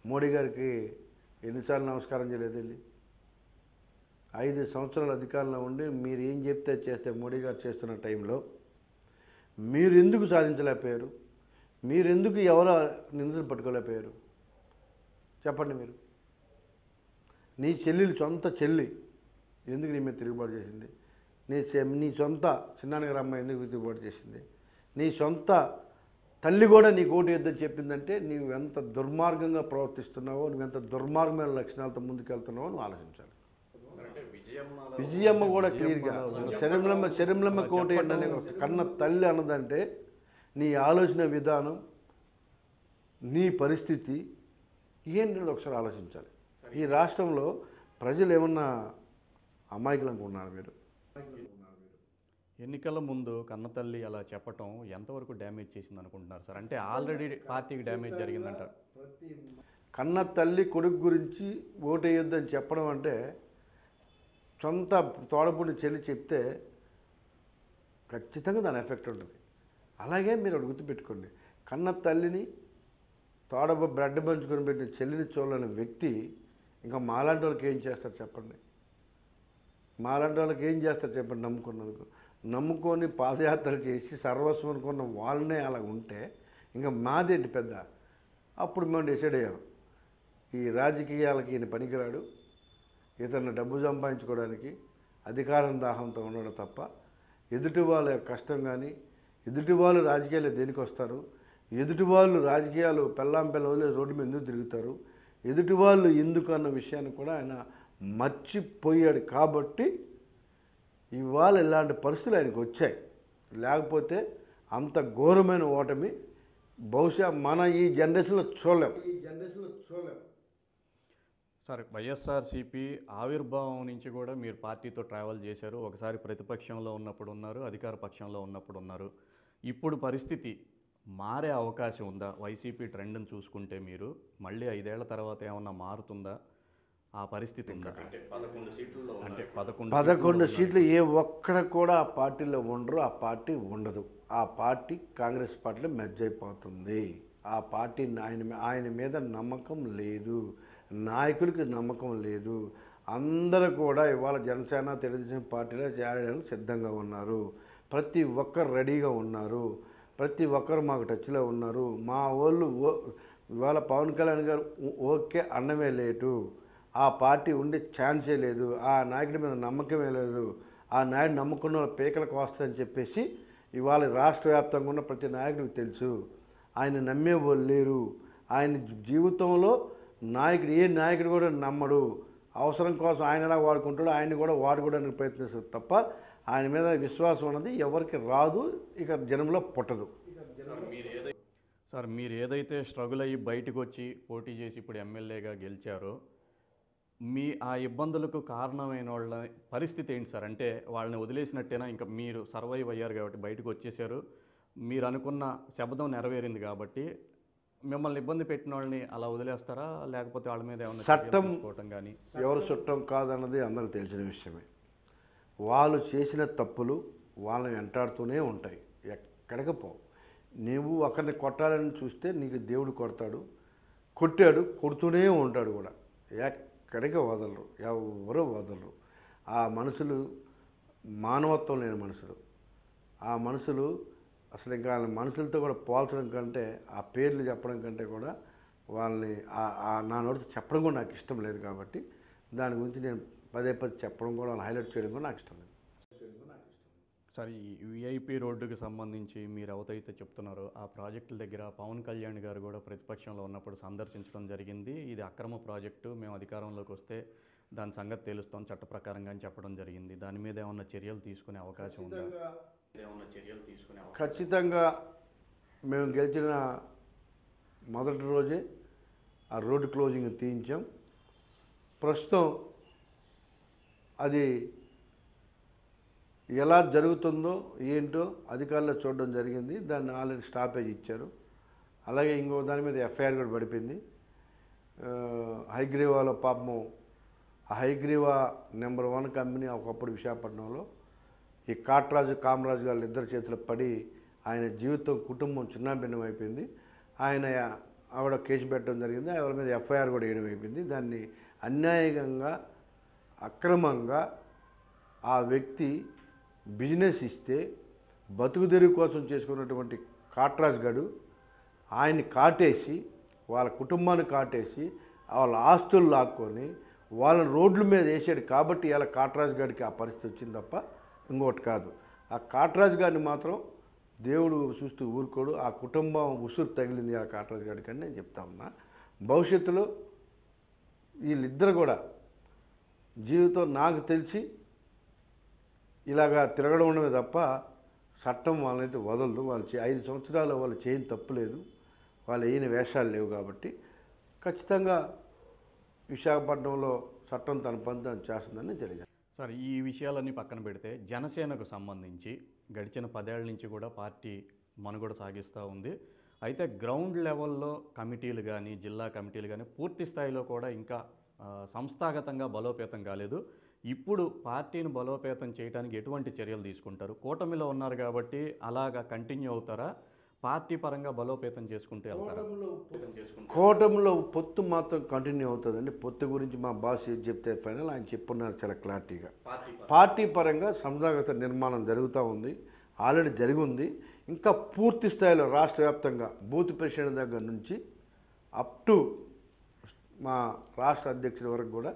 మోడీ గారికి ఎన్నిసార్లు నమస్కారం చేయలేదు వెళ్ళి? 5 సంవత్సరాలు అధికారంలో ఉండి మీరు ఏం చెప్తే చేస్తే మోడీ గారు చేస్తున్న టైంలో మీరు ఎందుకు సాధించలేకపోయారు? మీరు ఎందుకు ఎవరో నిందలు పట్టుకోలేకపోయారు? చెప్పండి మీరు. నీ చెల్లెలు సొంత చెల్లి ఎందుకు నీ మీద తిరుగుబాటు చేసింది? నీ సొంత చిన్నాన్నగారు అమ్మాయి ఎందుకు తిరుగుబాటు చేసింది? నీ సొంత తల్లి కూడా నీకు ఓటు వేద్దని చెప్పిందంటే నువ్వు ఎంత దుర్మార్గంగా ప్రవర్తిస్తున్నావో, నువ్వు ఎంత దుర్మార్గమైన లక్షణాలతో ముందుకెళ్తున్నావో నువ్వు ఆలోచించాలి. విజయమ్మ కూడా క్లియర్గా శరీరంలో ఓటు ఏంటనే కన్న తల్లి అన్నదంటే నీ ఆలోచన విధానం, నీ పరిస్థితి ఏంటంటే ఒకసారి ఆలోచించాలి. ఈ రాష్ట్రంలో ప్రజలు ఏమన్నా అమాయకులు అనుకున్నారు మీరు? ఎన్నికల ముందు కన్నతల్లి అలా చెప్పటం ఎంతవరకు డ్యామేజ్ చేసింది అనుకుంటున్నారు సార్? అంటే ఆల్రెడీ పార్టీకి డ్యామేజ్ జరిగిందంటారు. కన్న తల్లి కొడుకు గురించి ఓటేయొద్దని చెప్పడం అంటే సొంత తోడపుడి చెల్లి చెప్తే ఖచ్చితంగా దాని ఎఫెక్ట్ ఉంటుంది. అలాగే మీరు ఒకటి గుర్తుపెట్టుకోండి, కన్న తల్లిని బ్రెడ్ పంచుకొని పెట్టిన చెల్లిని చూడలేని వ్యక్తి ఇంకా మాలాంటి వాళ్ళకి ఏం చేస్తారు చెప్పండి? మాలాంటి వాళ్ళకి ఏం చేస్తారు చెప్పండి? నమ్ముకొని పాదయాత్ర చేసి సర్వస్వం అనుకున్న వాళ్ళనే అలా ఉంటే ఇంకా మాదేంటి పెద్ద? అప్పుడు మేము డిసైడ్ అయ్యాం, ఈ రాజకీయాలకి ఈయన పనికిరాడు, ఇతను డబ్బు సంపాదించుకోవడానికి అధికారం దాహంతో ఉండడం తప్ప ఎదుటి వాళ్ళ కష్టం కానీ, ఎదుటి వాళ్ళు రాజకీయాలు దేనికి వస్తారు, ఎదుటి వాళ్ళు రాజకీయాలు పెళ్ళాం వదిలే రోడ్డు మీద ఎందుకు తిరుగుతారు, ఎదుటి వాళ్ళు ఎందుకు అన్న విషయాన్ని కూడా ఆయన మర్చిపోయాడు. కాబట్టి ఇవాళ ఇలాంటి పరిస్థితులు ఆయనకు వచ్చాయి. లేకపోతే అంత ఘోరమైన ఓటమి బహుశా మన ఈ జనరేషన్లో చూడలేం. సార్, వైఎస్ఆర్సీపీ ఆవిర్భావం నుంచి కూడా మీరు పార్టీతో ట్రావెల్ చేశారు. ఒకసారి ప్రతిపక్షంలో ఉన్నప్పుడు ఉన్నారు, అధికార పక్షంలో ఉన్నప్పుడు ఉన్నారు. ఇప్పుడు పరిస్థితి మారే అవకాశం ఉందా? వైసీపీ ట్రెండ్ని చూసుకుంటే మీరు మళ్ళీ 5 ఏళ్ల తర్వాత ఏమన్నా మారుతుందా? ఆ పరిస్థితి ఉందా? అంటే 11 సీట్లు ఏ ఒక్కడ కూడా ఆ పార్టీలో ఉండరు, ఆ పార్టీ ఉండదు. ఆ పార్టీ కాంగ్రెస్ పార్టీలో మెర్జ్ అయిపోతుంది. ఆ పార్టీ ఆయన మీద నమ్మకం లేదు, నాయకులకి నమ్మకం లేదు. అందరూ కూడా ఇవాళ జనసేన తెలుగుదేశం పార్టీలో చేరడానికి సిద్ధంగా ఉన్నారు. ప్రతి ఒక్కరు రెడీగా ఉన్నారు, ప్రతి ఒక్కరు మాకు టచ్లో ఉన్నారు. మా వాళ్ళు ఇవాళ పవన్ కళ్యాణ్ గారు ఓకే అన్నమే లేటు, ఆ పార్టీ ఉండే ఛాన్సే లేదు, ఆ నాయకుడి మీద నమ్మకమే లేదు, ఆ నాయుడు నమ్ముకున్న వాళ్ళ పీకలకు వస్తుందని చెప్పేసి ఇవాళ రాష్ట్ర వ్యాప్తంగా ఉన్న ప్రతి నాయకుడికి తెలుసు. ఆయన నమ్మే వాళ్ళు లేరు. ఆయన జీవితంలో ఏ నాయకుడు కూడా నమ్మడు. అవసరం కోసం ఆయన ఎలా వాడుకుంటాడో ఆయన్ని కూడా వాడుకోవడానికి ప్రయత్నిస్తారు తప్ప ఆయన మీద విశ్వాసం అన్నది ఎవరికి రాదు, ఇక జనంలో పుట్టదు. సార్, మీరు ఏదైతే స్ట్రగుల్ అయ్యి బయటకు వచ్చి పోటీ చేసి ఇప్పుడు ఎమ్మెల్యేగా గెలిచారో, ఆ ఇబ్బందులకు కారణమైన వాళ్ళ పరిస్థితి ఏంటి సార్? అంటే వాళ్ళని వదిలేసినట్టేనా? ఇంకా మీరు సర్వైవ్ అయ్యారు కాబట్టి బయటకు వచ్చేసారు, మీరు అనుకున్న శబ్దం నెరవేరింది కాబట్టి మిమ్మల్ని ఇబ్బంది పెట్టిన వాళ్ళని అలా వదిలేస్తారా? లేకపోతే వాళ్ళ మీద ఏమైనా చట్టం తీసుకోవటం కానీ? ఎవరు చుట్టం కాదన్నది అందరికి తెలిసిన విషయమే. వాళ్ళు చేసిన తప్పులు వాళ్ళని వెంటాడుతూనే ఉంటాయి, ఎక్కడికి పోవు. నువ్వు ఒకరిని కొట్టాలని చూస్తే నీకు దేవుడు కొడుతూనే ఉంటాడు కూడా, ఎక్కడికి వదలరు, ఎవరు వదలరు. ఆ మనుషులు మానవత్వం లేని మనుషులు. ఆ మనుషులు అసలు ఇంకా మనుషులతో కూడా పోల్చడం కంటే, ఆ పేర్లు చెప్పడం కంటే కూడా వాళ్ళని నా నోటితో చెప్పడం కూడా నాకు ఇష్టం లేదు. కాబట్టి దాని గురించి నేను పదే చెప్పడం కూడా, వాళ్ళని హైలైట్ చేయడం కూడా నాకు ఇష్టం లేదు. సార్, ఈ విఐపి రోడ్డుకి సంబంధించి మీరు ఎవరైతే చెప్తున్నారో ఆ ప్రాజెక్టుల దగ్గర పవన్ కళ్యాణ్ గారు కూడా ప్రతిపక్షంలో ఉన్నప్పుడు సందర్శించడం జరిగింది. ఇది అక్రమ ప్రాజెక్టు, మేము అధికారంలోకి వస్తే దాని సంగతి తెలుస్తాం చట్ట ప్రకారంగా అని చెప్పడం జరిగింది. దాని మీద ఏమన్నా చర్యలు తీసుకునే అవకాశం ఉందా? ఖచ్చితంగా మేము గెలిచిన మొదటి రోజే ఆ రోడ్డు క్లోజింగ్ తీయించాం. ప్రస్తుతం అది ఎలా జరుగుతుందో ఏంటో అధికారులు చూడడం జరిగింది. దాన్ని ఆల్రెడీ స్టాపేజ్ ఇచ్చారు. అలాగే ఇంకో దాని మీద ఎఫ్ఐఆర్ కూడా పడిపోయింది. హైగ్రీవాలో పాపము, ఆ హైగ్రీవా నెంబర్ 1 కంపెనీ ఒకప్పుడు విశాఖపట్నంలో ఈ కామరాజు గారు ఇద్దరు చేతులు పడి ఆయన జీవితం, కుటుంబం చిన్నాభిన్నం అయిపోయింది. ఆవిడ కేసు పెట్టడం జరిగింది, ఆవిడ మీద ఎఫ్ఐఆర్ కూడా వేయడం అయిపోయింది. దాన్ని అన్యాయంగా అక్రమంగా ఆ వ్యక్తి బిజినెస్ ఇస్తే బతుకుదెరువు కోసం చేసుకున్నటువంటి కాట్రాజ్ గడు ఆయన్ని కాటేసి వాళ్ళ కుటుంబాన్ని కాటేసి వాళ్ళ ఆస్తులు లాక్కొని వాళ్ళని రోడ్ల మీద వేసాడు కాబట్టి ఇలా కాట్రాజ్ గడికి ఆ పరిస్థితి వచ్చింది తప్ప ఇంకోటి కాదు. ఆ కాట్రాజ్ గారిని మాత్రం దేవుడు చూస్తూ ఊరుకోడు. ఆ కుటుంబం ఉసురు తగిలింది ఆ కాట్రాజ్ గడికి అని నేను చెప్తా ఉన్నా. భవిష్యత్తులో వీళ్ళిద్దరు కూడా జీవితం నాకు తెలిసి ఇలాగా తిరగడం ఉండమే తప్ప చట్టం వాళ్ళనైతే వదలదు. వాళ్ళు 5 సంవత్సరాలు వాళ్ళు చేయని తప్పు లేదు, వాళ్ళు వేయని వేషాలు లేవు కాబట్టి ఖచ్చితంగా విశాఖపట్నంలో చట్టం తన పని తాను చేస్తుందని తెలియజేస్తాను. సార్, ఈ విషయాలన్నీ పక్కన పెడితే జనసేనకు సంబంధించి గడిచిన 10 ఏళ్ల నుంచి కూడా పార్టీ మనుగడ సాగిస్తూ ఉంది. అయితే గ్రౌండ్ లెవెల్లో కమిటీలు కానీ జిల్లా కమిటీలు కానీ పూర్తి స్థాయిలో కూడా ఇంకా సంస్థాగతంగా బలోపేతం కాలేదు. ఇప్పుడు పార్టీని బలోపేతం చేయడానికి ఎటువంటి చర్యలు తీసుకుంటారు? కూటమిలో ఉన్నారు కాబట్టి అలాగా కంటిన్యూ అవుతారా? పార్టీ పరంగా బలోపేతం చేసుకుంటూ వెళ్తారా? కూటమిలో పొత్తు మాత్రం కంటిన్యూ అవుతుందండి. పొత్తు గురించి మా బాస్ ఏది చెప్తే ఫైనల్ ఆయన చెప్పున్నారు చాలా క్లారిటీగా. పార్టీ పరంగా సంస్థాగత నిర్మాణం జరుగుతూ ఉంది, ఆల్రెడీ జరిగి ఉంది. ఇంకా పూర్తి స్థాయిలో రాష్ట్ర వ్యాప్తంగా బూత్ ప్రెసిడెంట్ దగ్గర నుంచి అప్ టు మా రాష్ట్ర అధ్యక్షుడి వరకు కూడా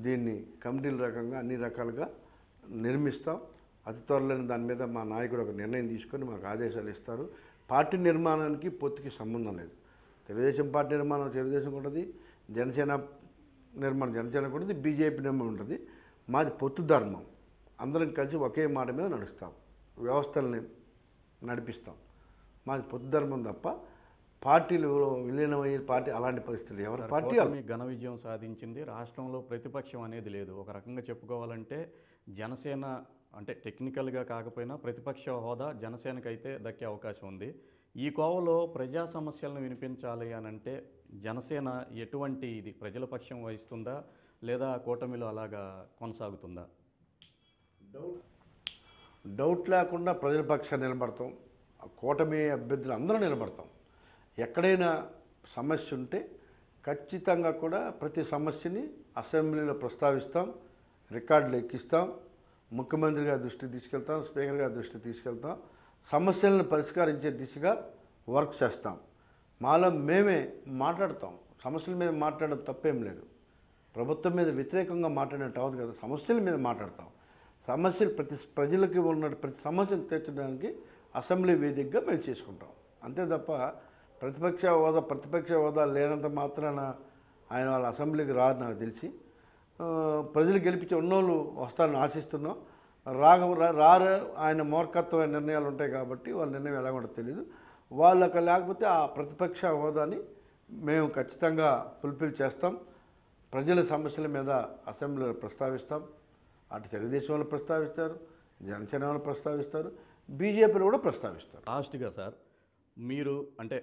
దీన్ని కమిటీల రకంగా అన్ని రకాలుగా నిర్మిస్తాం. అతి త్వరలోనే దాని మీద మా నాయకుడు ఒక నిర్ణయం తీసుకొని మాకు ఆదేశాలు ఇస్తారు. పార్టీ నిర్మాణానికి పొత్తుకి సంబంధం లేదు. తెలుగుదేశం పార్టీ నిర్మాణం తెలుగుదేశం ఉంటుంది, జనసేన నిర్మాణం జనసేనకు ఉంటుంది, బీజేపీ నిర్మాణం ఉంటుంది. మాది పొత్తు ధర్మం. అందరం కలిసి ఒకే మాట మీద నడుస్తాం, వ్యవస్థల్ని నడిపిస్తాం. మాది పొత్తు ధర్మం తప్ప పార్టీలు విలీనమయ్యే పార్టీ అలాంటి పరిస్థితులు ఎవరి పార్టీ ఘన విజయం సాధించింది. రాష్ట్రంలో ప్రతిపక్షం అనేది లేదు. ఒక రకంగా చెప్పుకోవాలంటే జనసేన అంటే టెక్నికల్గా కాకపోయినా ప్రతిపక్ష హోదా జనసేనకైతే దక్కే అవకాశం ఉంది. ఈ కోవలో ప్రజా సమస్యలను వినిపించాలి అని అంటే జనసేన ఎటువంటి ఇది ప్రజల పక్షం వహిస్తుందా లేదా కూటమిలో అలాగా కొనసాగుతుందా? డౌట్ లేకుండా ప్రజల పక్షాన్ని నిలబడతాం. కూటమి అభ్యర్థులు అందరూ నిలబడతాం. ఎక్కడైనా సమస్య ఉంటే ఖచ్చితంగా కూడా ప్రతి సమస్యని అసెంబ్లీలో ప్రస్తావిస్తాం, రికార్డులు ఎక్కిస్తాం, ముఖ్యమంత్రి గారి దృష్టికి తీసుకెళ్తాం, స్పీకర్ గారి దృష్టికి తీసుకెళ్తాం. సమస్యలను పరిష్కరించే దిశగా వర్క్ చేస్తాం. మాలో మేమే మాట్లాడతాం. సమస్యల మీద మాట్లాడడం తప్పేం లేదు. ప్రభుత్వం మీద వ్యతిరేకంగా మాట్లాడినట్టు అవ్వదు కదా. సమస్యల మీద మాట్లాడతాం. సమస్యలు ప్రజలకి ఉన్న ప్రతి సమస్యను తీర్చడానికి అసెంబ్లీ వేదికగా మేము చేసుకుంటాం. అంతే తప్ప ప్రతిపక్ష హోదా లేనంత మాత్రాన ఆయన వాళ్ళ అసెంబ్లీకి రాదు నాకు తెలిసి. ప్రజలు గెలిపించి ఉన్నోళ్ళు వస్తారని ఆశిస్తున్నాం. రారు. ఆయన మూర్ఖత్వమైన నిర్ణయాలు ఉంటాయి కాబట్టి వాళ్ళ నిర్ణయం ఎలా ఉంటుందో తెలియదు. వాళ్ళకి లేకపోతే ఆ ప్రతిపక్ష హోదాని మేము ఖచ్చితంగా ఫుల్ఫిల్ చేస్తాం. ప్రజల సమస్యల మీద అసెంబ్లీలో ప్రస్తావిస్తాం. అటు తెలుగుదేశం వాళ్ళు ప్రస్తావిస్తారు, జనసేన వాళ్ళు ప్రస్తావిస్తారు, బీజేపీలో కూడా ప్రస్తావిస్తారు. లాస్ట్గా సార్, మీరు అంటే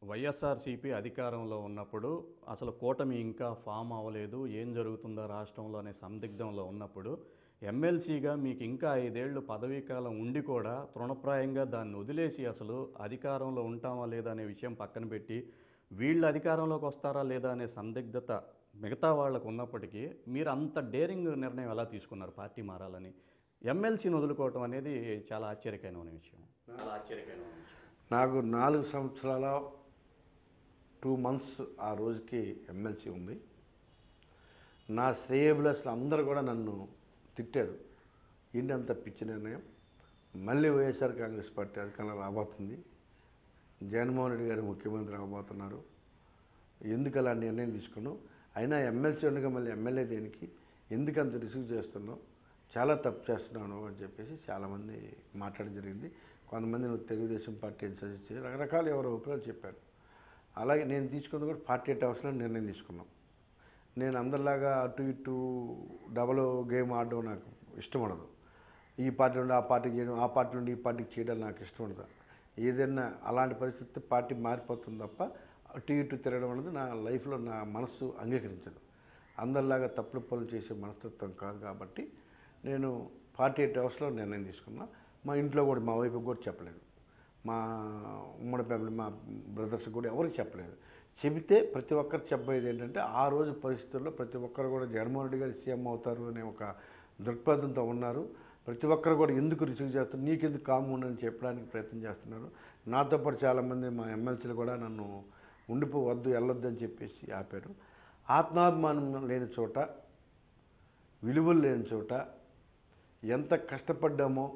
వైఎస్ఆర్సీపీ అధికారంలో ఉన్నప్పుడు అసలు కూటమి ఇంకా ఫామ్ అవ్వలేదు, ఏం జరుగుతుందో రాష్ట్రంలో అనే సందిగ్ధంలో ఉన్నప్పుడు ఎమ్మెల్సీగా మీకు ఇంకా 5 ఏళ్ళు పదవీ కాలం ఉండి కూడా తృణప్రాయంగా దాన్ని వదిలేసి అసలు అధికారంలో ఉంటామా లేదా అనే విషయం పక్కన పెట్టి వీళ్ళు అధికారంలోకి వస్తారా లేదా అనే సందిగ్ధత మిగతా వాళ్ళకు ఉన్నప్పటికీ మీరు అంత డేరింగ్ నిర్ణయం ఎలా తీసుకున్నారు పార్టీ మారాలని? ఎమ్మెల్సీని వదులుకోవటం అనేది చాలా ఆశ్చర్యకరమైన విషయం. నాకు 4 సంవత్సరాల 2 మంత్స్ ఆ రోజుకి ఎమ్మెల్సీ ఉంది. నా శ్రేయబులస్లు అందరూ కూడా నన్ను తిట్టారు. ఏంటంత పిచ్చి నిర్ణయం, మళ్ళీ వైఎస్ఆర్ కాంగ్రెస్ పార్టీ అధికారంలో రాబోతుంది, జగన్మోహన్ రెడ్డి గారు ముఖ్యమంత్రి అవ్వబోతున్నారు, ఎందుకు అలా నిర్ణయం తీసుకున్నావు, అయినా ఎమ్మెల్సీ ఉండగా మళ్ళీ ఎమ్మెల్యే దేనికి, ఎందుకు అంత రిసీవ్ చేస్తున్నావు, చాలా తప్పు చేస్తున్నాను అని చెప్పేసి చాలామంది మాట్లాడడం జరిగింది. కొంతమంది నువ్వు తెలుగుదేశం పార్టీ సజెస్ట్ చేసి రకరకాల ఎవరో ఉపయోగాలు చెప్పారు. అలాగే నేను తీసుకుంది కూడా పార్టీ అవసరం నిర్ణయం తీసుకున్నాం. నేను అందరిలాగా అటు ఇటు డబల్ గేమ్ ఆడడం నాకు ఇష్టం ఉండదు. ఈ పార్టీ నుండి ఆ పార్టీకి చేయడం, ఆ పార్టీ నుండి ఈ పార్టీకి చేయడం నాకు ఇష్టం ఉండదు. ఏదైనా అలాంటి పరిస్థితి పార్టీ మారిపోతుంది తప్ప అటు ఇటు తిరగడం అనేది నా లైఫ్లో నా మనస్సు అంగీకరించదు. అందరిలాగా తప్పుడు పనులు చేసే మనస్తత్వం కాదు కాబట్టి నేను పార్టీ అవసరం నిర్ణయం తీసుకున్నా. మా ఇంట్లో కూడా మా వైపు కూడా చెప్పలేదు, మా ఉమ్మడి ఫ్యామిలీ మా బ్రదర్స్ కూడా ఎవరికి చెప్పలేదు. చెబితే ప్రతి ఒక్కరు చెప్పేది ఏంటంటే ఆ రోజు పరిస్థితుల్లో ప్రతి ఒక్కరు కూడా జగన్మోహన్ రెడ్డి గారు సీఎం అవుతారు అనే ఒక దృక్పథంతో ఉన్నారు. ప్రతి ఒక్కరు కూడా ఎందుకు రిసీవ్ చేస్తారు, నీకెందుకు కాము అని చెప్పడానికి ప్రయత్నం చేస్తున్నారు. నాతో పాటు చాలామంది మా ఎమ్మెల్సీలు కూడా నన్ను ఉండిపోవద్దు వెళ్ళొద్దు అని చెప్పేసి ఆపారు. ఆత్మాభిమానం లేని చోట, విలువలు లేని చోట ఎంత కష్టపడ్డామో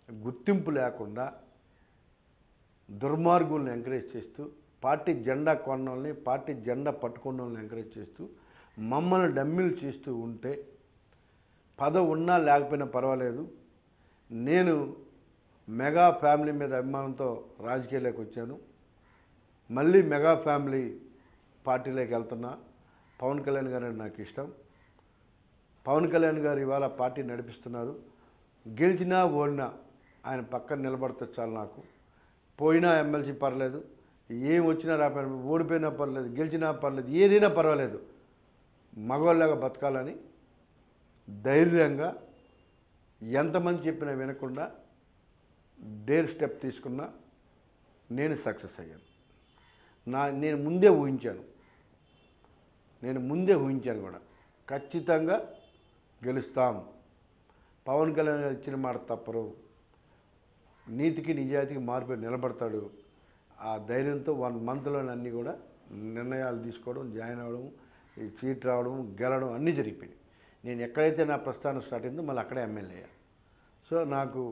గుర్తింపు లేకుండా దుర్మార్గుల్ని ఎంకరేజ్ చేస్తూ, పార్టీ జెండా కొన్నోళ్ళని, పార్టీ జెండా పట్టుకున్న వాళ్ళని ఎంకరేజ్ చేస్తూ, మమ్మల్ని డమ్మీలు చేస్తూ ఉంటే పదవి ఉన్నా లేకపోయినా పర్వాలేదు, నేను మెగా ఫ్యామిలీ మీద అభిమానంతో రాజకీయాల్లోకి వచ్చాను, మళ్ళీ మెగా ఫ్యామిలీ పార్టీలోకి వెళ్తున్నా. పవన్ కళ్యాణ్ గారు అంటే నాకు ఇష్టం. పవన్ కళ్యాణ్ గారు ఇవాళ పార్టీ నడిపిస్తున్నారు. గెలిచినా ఓడినా ఆయన పక్కన నిలబడితే చాలు నాకు. పోయినా ఎమ్మెల్సీ పర్లేదు, ఏం వచ్చినా రాకపోయినా, ఓడిపోయినా పర్లేదు, గెలిచినా పర్లేదు, ఏదైనా పర్వాలేదు, మగవాళ్ళగా బతకాలని ధైర్యంగా ఎంతమంది చెప్పినా వినకుండా డేర్ స్టెప్ తీసుకున్నా నేను సక్సెస్ అయ్యాను. నేను ముందే ఊహించాను కూడా ఖచ్చితంగా గెలుస్తాం, పవన్ కళ్యాణ్ గారు ఇచ్చిన మాట తప్పరు, నీతికి నిజాయితీకి మార్పు నిలబడతాడు. ఆ ధైర్యంతో 1 మంత్లోనే అన్నీ కూడా నిర్ణయాలు తీసుకోవడం, జాయిన్ అవ్వడం, ఈ సీట్ రావడం, గెలవడం అన్నీ జరిగిపోయాయి. నేను ఎక్కడైతే నా ప్రస్థానం స్టార్ట్ అయిందో మళ్ళీ అక్కడే ఎమ్మెల్యే అయ్యా. సో నాకు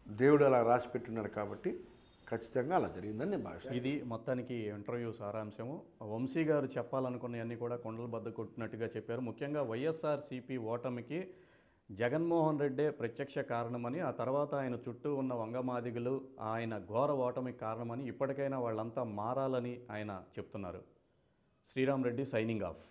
దేవుడు అలా రాసి పెట్టున్నాడు కాబట్టి ఖచ్చితంగా అలా జరిగిందని నేను భావిస్తాను. ఇది మొత్తానికి ఇంటర్వ్యూ సారాంశము. వంశీ గారు చెప్పాలనుకున్నవన్నీ కూడా కొండల బద్ద కొట్టినట్టుగా చెప్పారు. ముఖ్యంగా వైఎస్ఆర్సీపీ ఓటమికి జగన్మోహన్ రెడ్డే ప్రత్యక్ష కారణమని, ఆ తర్వాత ఆయన చుట్టూ ఉన్న వంగమాదిగలు ఆయన ఘోర ఓటమికి కారణమని, ఇప్పటికైనా వాళ్ళంతా మారాలని ఆయన చెప్తున్నారు. Sriram Reddy signing of.